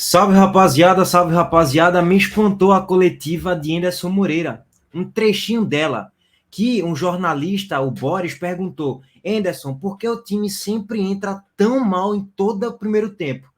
Salve rapaziada, me espantou a coletiva de Anderson Moreira, um trechinho dela, que um jornalista, o Boris, perguntou: Anderson, por que o time sempre entra tão mal em todo o primeiro tempo?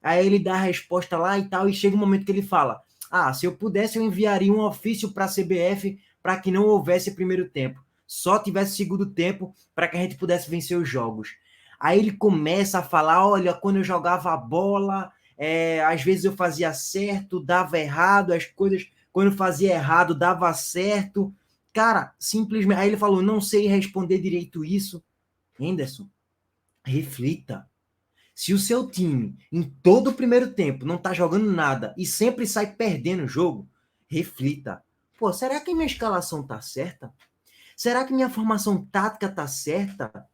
Aí ele dá a resposta lá e tal, e chega um momento que ele fala: se eu pudesse eu enviaria um ofício para a CBF para que não houvesse primeiro tempo, só tivesse segundo tempo para que a gente pudesse vencer os jogos. Aí ele começa a falar: olha, quando eu jogava a bola, às vezes eu fazia certo, dava errado, as coisas, quando eu fazia errado, dava certo. Cara, simplesmente. Aí ele falou: não sei responder direito isso. Henderson, reflita. Se o seu time, em todo o primeiro tempo, não tá jogando nada e sempre sai perdendo o jogo, reflita. Pô, será que minha escalação tá certa? Será que minha formação tática tá certa?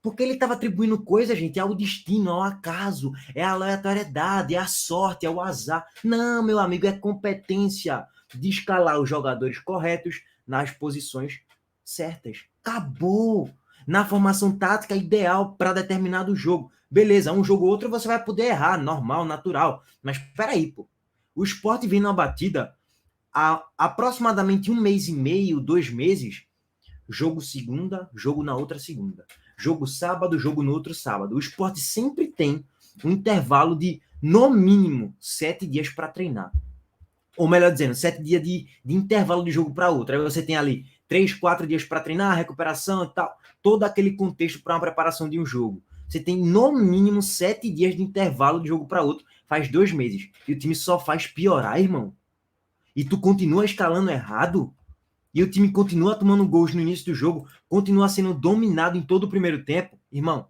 Porque ele estava atribuindo coisa, gente, ao destino, ao acaso, é a aleatoriedade, é a sorte, é o azar. Não, meu amigo, é competência de escalar os jogadores corretos nas posições certas. Acabou! Na formação tática ideal para determinado jogo. Beleza, um jogo ou outro você vai poder errar, normal, natural. Mas peraí, pô. O Sport vem na batida há aproximadamente 1 mês e meio, 2 meses, jogo segunda, jogo na outra segunda. Jogo sábado, jogo no outro sábado. O Sport sempre tem um intervalo de, no mínimo, 7 dias para treinar. Ou melhor dizendo, 7 dias de intervalo de jogo para outro. Aí você tem ali 3, 4 dias para treinar, recuperação e tal. Todo aquele contexto para uma preparação de um jogo. Você tem, no mínimo, 7 dias de intervalo de jogo para outro. Faz 2 meses. E o time só faz piorar, irmão. E tu continua escalando errado? E o time continua tomando gols no início do jogo, continua sendo dominado em todo o primeiro tempo, irmão,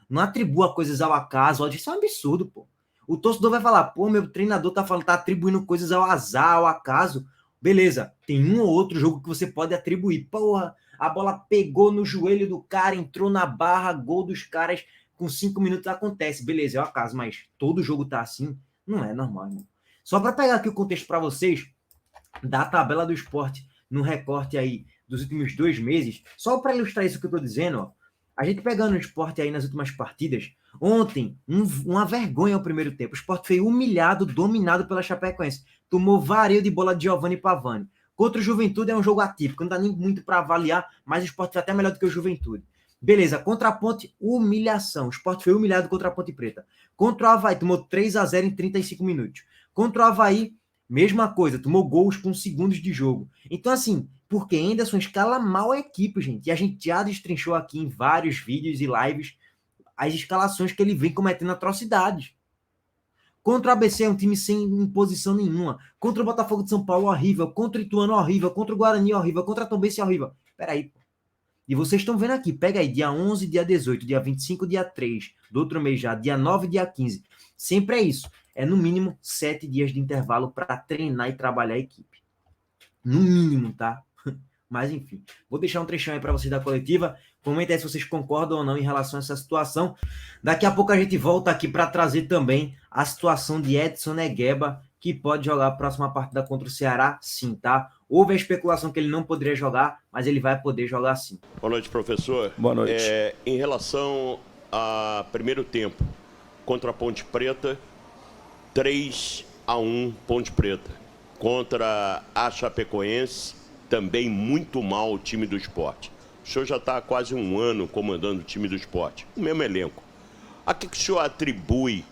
não atribua coisas ao acaso, isso é um absurdo, pô. O torcedor vai falar: pô, meu treinador tá atribuindo coisas ao azar, ao acaso. Beleza, tem um ou outro jogo que você pode atribuir. Porra, a bola pegou no joelho do cara, entrou na barra, gol dos caras, com 5 minutos acontece. Beleza, é o acaso, mas todo jogo tá assim? Não é normal, irmão. Só para pegar aqui o contexto para vocês, da tabela do Sport no recorte aí dos últimos 2 meses, só para ilustrar isso que eu estou dizendo, ó, a gente pegando o Sport aí nas últimas partidas, ontem, uma vergonha ao primeiro tempo. O Sport foi humilhado, dominado pela Chapecoense. Tomou vareio de bola de Giovanni Pavani. Contra o Juventude é um jogo atípico, não dá nem muito para avaliar, mas o Sport foi até melhor do que o Juventude. Beleza, contra a Ponte, humilhação. O Sport foi humilhado contra a Ponte Preta. Contra o Avaí, tomou 3-0 em 35 minutos. Contra o Avaí, mesma coisa, tomou gols com segundos de jogo. Então, assim, porque Henderson escala mal a equipe, gente. E a gente já destrinchou aqui em vários vídeos e lives as escalações que ele vem cometendo atrocidades. Contra o ABC é um time sem imposição nenhuma. Contra o Botafogo de São Paulo, horrível. Contra o Ituano, horrível. Contra o Guarani, horrível. Contra a Tombense, horrível. Peraí, pô. E vocês estão vendo aqui, pega aí, dia 11, dia 18, dia 25, dia 3, do outro mês já, dia 9, dia 15. Sempre é isso. É no mínimo 7 dias de intervalo para treinar e trabalhar a equipe. No mínimo, tá? Mas enfim, vou deixar um trechão aí para vocês da coletiva. Comenta aí se vocês concordam ou não em relação a essa situação. Daqui a pouco a gente volta aqui para trazer também a situação de Edson Negueba, que pode jogar a próxima partida contra o Ceará, sim, tá? Houve a especulação que ele não poderia jogar, mas ele vai poder jogar sim. Boa noite, professor. Boa noite. Em relação ao primeiro tempo, contra a Ponte Preta, 3-1 Ponte Preta. Contra a Chapecoense, também muito mal o time do Sport. O senhor já está há quase um ano comandando o time do Sport, o mesmo elenco. A que o senhor atribui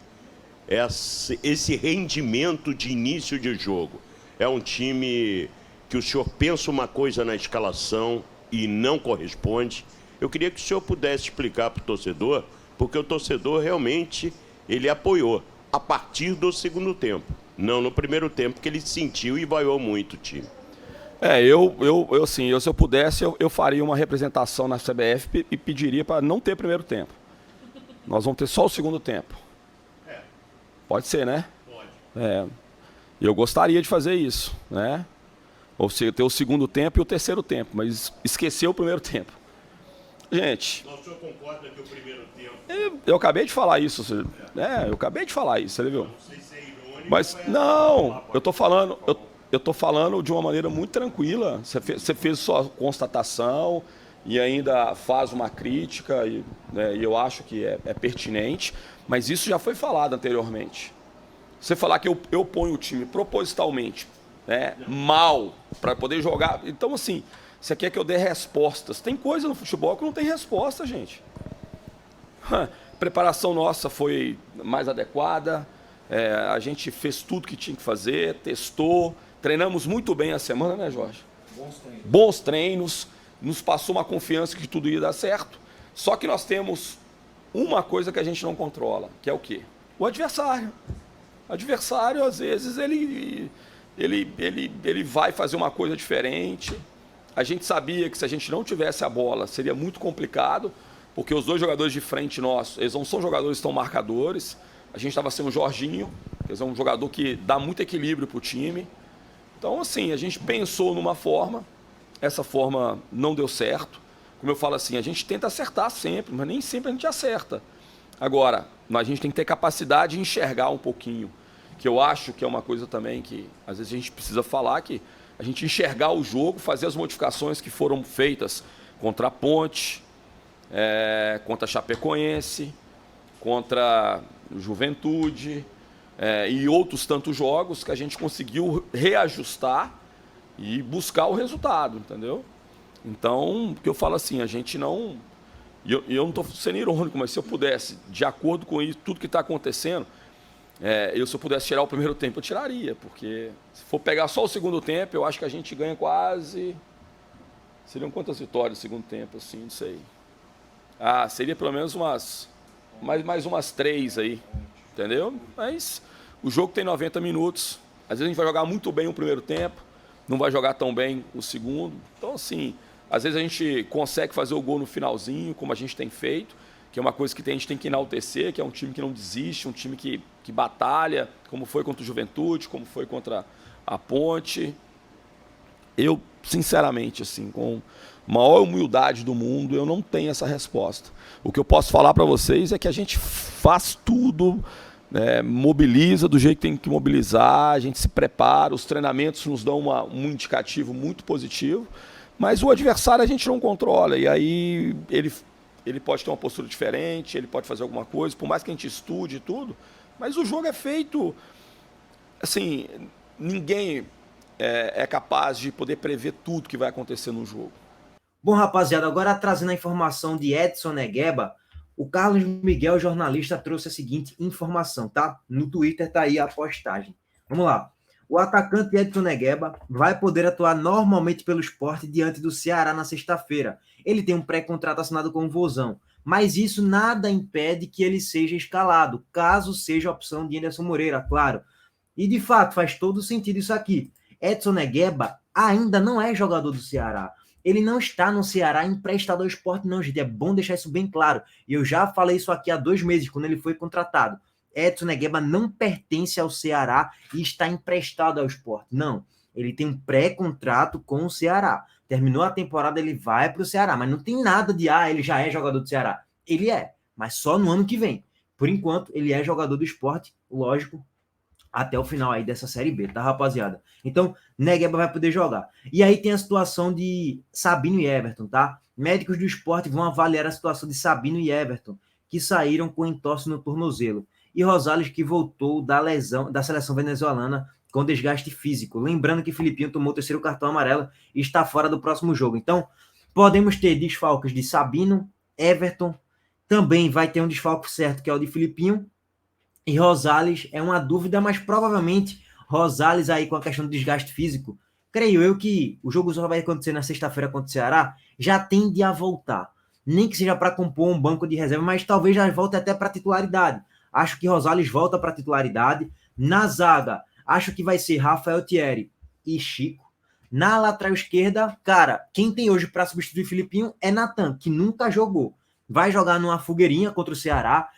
esse rendimento de início de jogo? É um time que o senhor pensa uma coisa na escalação e não corresponde? Eu queria que o senhor pudesse explicar para o torcedor, porque o torcedor realmente ele apoiou a partir do segundo tempo, não no primeiro tempo, que ele sentiu e vaiou muito o time. Se eu pudesse, eu faria uma representação na CBF e pediria para não ter primeiro tempo. Nós vamos ter só o segundo tempo. Pode ser, né? Pode. Eu gostaria de fazer isso, né? Ou seja, ter o segundo tempo e o terceiro tempo, mas esquecer o primeiro tempo. Gente... O senhor concorda que o primeiro tempo... Eu acabei de falar isso, eu acabei de falar isso, você viu? Não sei se é irônico. Mas, não, eu tô falando de uma maneira muito tranquila. Você fez sua constatação e ainda faz uma crítica, e eu acho que é pertinente, mas isso já foi falado anteriormente. Você falar que eu ponho o time propositalmente, né, mal, para poder jogar. Então, assim, você quer que eu dê respostas. Tem coisa no futebol que não tem resposta, gente. A preparação nossa foi mais adequada, a gente fez tudo que tinha que fazer, testou, treinamos muito bem a semana, né, Jorge? Bons treinos, nos passou uma confiança que tudo ia dar certo. Só que nós temos uma coisa que a gente não controla, que é o quê? O adversário. O adversário, às vezes, ele vai fazer uma coisa diferente. A gente sabia que se a gente não tivesse a bola, seria muito complicado, porque os dois jogadores de frente nossos, eles não são jogadores tão marcadores. A gente estava sem o Jorginho, que é um jogador que dá muito equilíbrio para o time. Então, assim, a gente pensou numa forma, essa forma não deu certo. Como eu falo assim, a gente tenta acertar sempre, mas nem sempre a gente acerta. Agora, a gente tem que ter capacidade de enxergar um pouquinho, que eu acho que é uma coisa também que às vezes a gente precisa falar, que a gente enxergar o jogo, fazer as modificações que foram feitas contra a Ponte, contra a Chapecoense, contra a Juventude e outros tantos jogos que a gente conseguiu reajustar e buscar o resultado, entendeu? Então, que eu falo assim, a gente não... E eu não estou sendo irônico, mas se eu pudesse, de acordo com isso, tudo que está acontecendo, se eu pudesse tirar o primeiro tempo, eu tiraria, porque se for pegar só o segundo tempo, eu acho que a gente ganha quase... Seriam quantas vitórias no segundo tempo, assim, não sei. Seria pelo menos mais umas 3 aí, entendeu? Mas o jogo tem 90 minutos, às vezes a gente vai jogar muito bem o primeiro tempo, não vai jogar tão bem o segundo. Então, assim, às vezes a gente consegue fazer o gol no finalzinho, como a gente tem feito, que é uma coisa que a gente tem que enaltecer, que é um time que não desiste, um time que batalha, como foi contra o Juventude, como foi contra a Ponte. Eu, sinceramente, assim, com a maior humildade do mundo, eu não tenho essa resposta. O que eu posso falar para vocês é que a gente faz tudo, mobiliza do jeito que tem que mobilizar, a gente se prepara, os treinamentos nos dão um indicativo muito positivo, mas o adversário a gente não controla, e aí ele pode ter uma postura diferente, ele pode fazer alguma coisa, por mais que a gente estude e tudo, mas o jogo é feito, assim, ninguém é capaz de poder prever tudo que vai acontecer no jogo. Bom, rapaziada, agora trazendo a informação de Edson Negueba, o Carlos Miguel, jornalista, trouxe a seguinte informação, tá? No Twitter tá aí a postagem. Vamos lá. O atacante Edson Negueba vai poder atuar normalmente pelo Sport diante do Ceará na sexta-feira. Ele tem um pré-contrato assinado com o Vozão, mas isso nada impede que ele seja escalado, caso seja a opção de Anderson Moreira, claro. E de fato, faz todo sentido isso aqui. Edson Negueba ainda não é jogador do Ceará. Ele não está no Ceará emprestado ao Sport, não, gente. É bom deixar isso bem claro. E eu já falei isso aqui há 2 meses, quando ele foi contratado. Edson Negueba não pertence ao Ceará e está emprestado ao Sport. Não. Ele tem um pré-contrato com o Ceará. Terminou a temporada, ele vai para o Ceará. Mas não tem nada de, ele já é jogador do Ceará. Ele é, mas só no ano que vem. Por enquanto, ele é jogador do Sport, lógico, até o final aí dessa Série B, tá, rapaziada? Então, Negueba vai poder jogar. E aí tem a situação de Sabino e Everton, tá? Médicos do Sport vão avaliar a situação de Sabino e Everton, que saíram com entorse no tornozelo. E Rosales, que voltou da lesão da seleção venezuelana com desgaste físico. Lembrando que Filipinho tomou o 3º cartão amarelo e está fora do próximo jogo. Então, podemos ter desfalques de Sabino, Everton, também vai ter um desfalque certo, que é o de Filipinho, e Rosales é uma dúvida, mas provavelmente Rosales aí com a questão do desgaste físico, creio eu que o jogo só vai acontecer na sexta-feira contra o Ceará, já tende a voltar. Nem que seja para compor um banco de reserva, mas talvez já volte até para titularidade. Acho que Rosales volta para titularidade. Na zaga, acho que vai ser Rafael Thierry e Chico. Na lateral esquerda, cara, quem tem hoje para substituir Filipinho é Natan, que nunca jogou. Vai jogar numa fogueirinha contra o Ceará.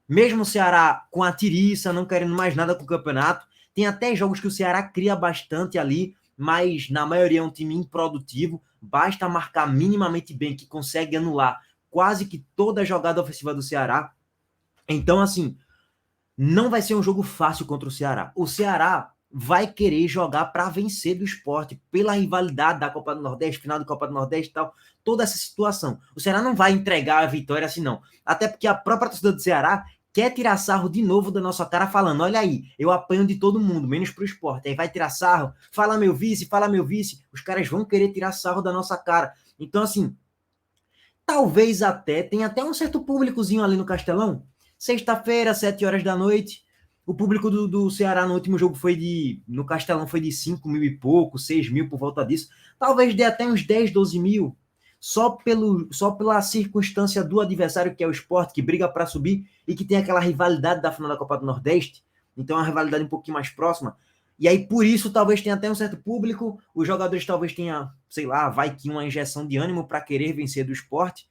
Mesmo o Ceará com a tiriça, não querendo mais nada com o campeonato, tem até jogos que o Ceará cria bastante ali, mas na maioria é um time improdutivo, basta marcar minimamente bem que consegue anular quase que toda a jogada ofensiva do Ceará. Então, assim, não vai ser um jogo fácil contra o Ceará. O Ceará vai querer jogar para vencer do Sport, pela rivalidade da Copa do Nordeste, final da Copa do Nordeste e tal, toda essa situação. O Ceará não vai entregar a vitória assim, não. Até porque a própria torcida do Ceará quer tirar sarro de novo da nossa cara, falando, olha aí, eu apanho de todo mundo, menos pro Sport. Aí vai tirar sarro, fala meu vice, os caras vão querer tirar sarro da nossa cara. Então, assim, talvez até, tem até um certo públicozinho ali no Castelão, sexta-feira, 7 horas da noite, o público do Ceará no último jogo no Castelão foi de 5 mil e pouco, 6 mil por volta disso, talvez dê até uns 10, 12 mil, só pela circunstância do adversário, que é o Sport, que briga para subir e que tem aquela rivalidade da final da Copa do Nordeste, então é uma rivalidade um pouquinho mais próxima, e aí por isso talvez tenha até um certo público, os jogadores talvez tenham, sei lá, vai que uma injeção de ânimo para querer vencer do Sport,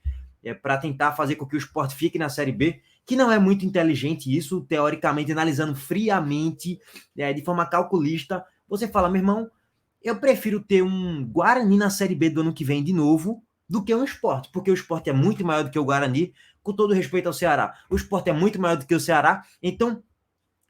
para tentar fazer com que o Sport fique na Série B, que não é muito inteligente isso, teoricamente, analisando friamente, de forma calculista, você fala, meu irmão, eu prefiro ter um Guarani na Série B do ano que vem de novo, do que um Sport, porque o Sport é muito maior do que o Guarani, com todo respeito ao Ceará. O Sport é muito maior do que o Ceará, então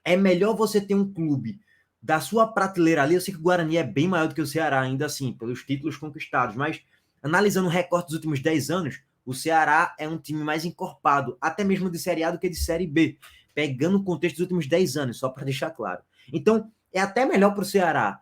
é melhor você ter um clube da sua prateleira ali. Eu sei que o Guarani é bem maior do que o Ceará, ainda assim, pelos títulos conquistados, mas analisando o recorte dos últimos 10 anos, o Ceará é um time mais encorpado, até mesmo de Série A do que de Série B, pegando o contexto dos últimos 10 anos, só para deixar claro. Então, é até melhor para o Ceará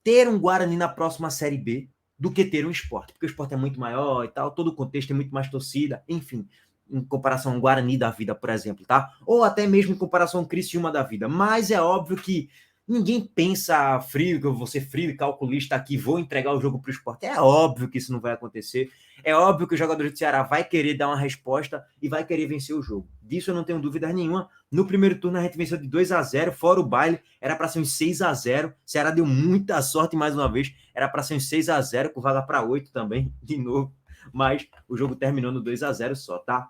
ter um Guarani na próxima Série B do que ter um Sport, porque o Sport é muito maior e tal, todo o contexto é muito mais torcida, enfim, em comparação ao Guarani da vida, por exemplo, tá? Ou até mesmo em comparação ao Criciúma da vida, mas é óbvio que ninguém pensa frio, que eu vou ser frio e calculista aqui, vou entregar o jogo para o Sport. É óbvio que isso não vai acontecer. É óbvio que o jogador do Ceará vai querer dar uma resposta e vai querer vencer o jogo. Disso eu não tenho dúvida nenhuma. No primeiro turno a gente venceu de 2-0, fora o baile, era para ser um 6-0. O Ceará deu muita sorte mais uma vez, era para ser um 6-0, com vaga para 8 também, de novo. Mas o jogo terminou no 2-0 só, tá?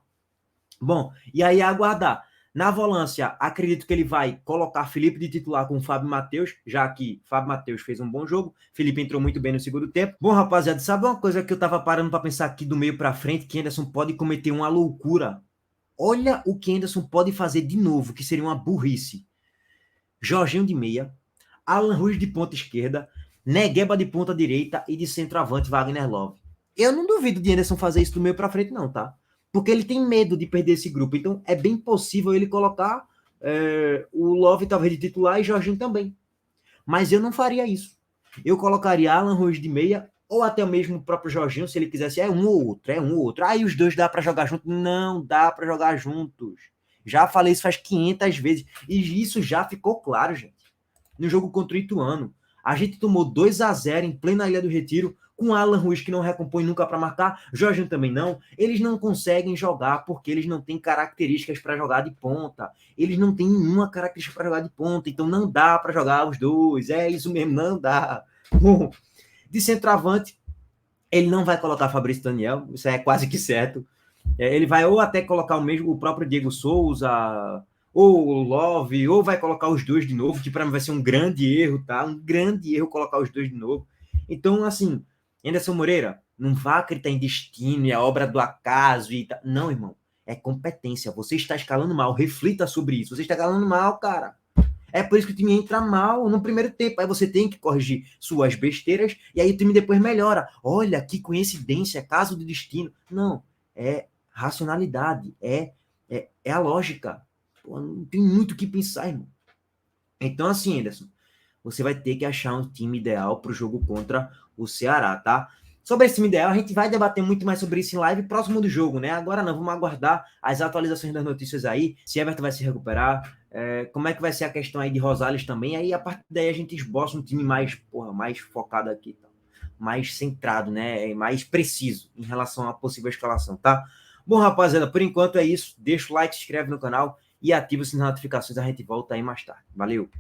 Bom, e aí aguardar. Na volância, acredito que ele vai colocar Felipe de titular com o Fábio Matheus, já que Fábio Matheus fez um bom jogo, Felipe entrou muito bem no segundo tempo. Bom, rapaziada, sabe uma coisa que eu tava parando para pensar aqui do meio para frente, que Henderson pode cometer uma loucura? Olha o que Henderson pode fazer de novo, que seria uma burrice. Jorginho de meia, Alan Ruiz de ponta esquerda, Negueba de ponta direita e de centroavante Wagner Love. Eu não duvido de Henderson fazer isso do meio para frente não, tá? Porque ele tem medo de perder esse grupo. Então, é bem possível ele colocar o Love talvez de titular e Jorginho também. Mas eu não faria isso. Eu colocaria Alan Ruiz de meia ou até mesmo o próprio Jorginho, se ele quisesse. É um ou outro. Aí os dois dá para jogar juntos. Não dá para jogar juntos. Já falei isso faz 500 vezes. E isso já ficou claro, gente. No jogo contra o Ituano. A gente tomou 2-0 em plena Ilha do Retiro, com Alan Ruiz, que não recompõe nunca para marcar, Jorginho também não. Eles não conseguem jogar porque eles não têm características para jogar de ponta. Eles não têm nenhuma característica para jogar de ponta, então não dá para jogar os dois. É isso mesmo, não dá. Bom, de centroavante, ele não vai colocar Fabrício Daniel, isso é quase que certo. Ele vai ou até colocar o próprio Diego Souza, ou o Love, ou vai colocar os dois de novo, que para mim vai ser um grande erro, tá? Um grande erro colocar os dois de novo. Então, assim, Henderson Moreira, não vá acreditar em destino e a obra do acaso e tal. Não, irmão. É competência. Você está escalando mal. Reflita sobre isso. Você está escalando mal, cara. É por isso que o time entra mal no primeiro tempo. Aí você tem que corrigir suas besteiras e aí o time depois melhora. Olha, que coincidência, caso do destino. Não. É racionalidade. É a lógica. Pô, não tem muito o que pensar, irmão. Então, assim, Henderson, você vai ter que achar um time ideal para o jogo contra o Ceará, tá? Sobre esse time ideal, a gente vai debater muito mais sobre isso em live próximo do jogo, né? Agora não, vamos aguardar as atualizações das notícias aí, se Everton vai se recuperar, como é que vai ser a questão aí de Rosales também, aí a partir daí a gente esboça um time mais focado aqui, tá? Mais centrado, né? Mais preciso em relação à possível escalação, tá? Bom, rapaziada, por enquanto é isso. Deixa o like, se inscreve no canal e ativa as notificações. A gente volta aí mais tarde. Valeu!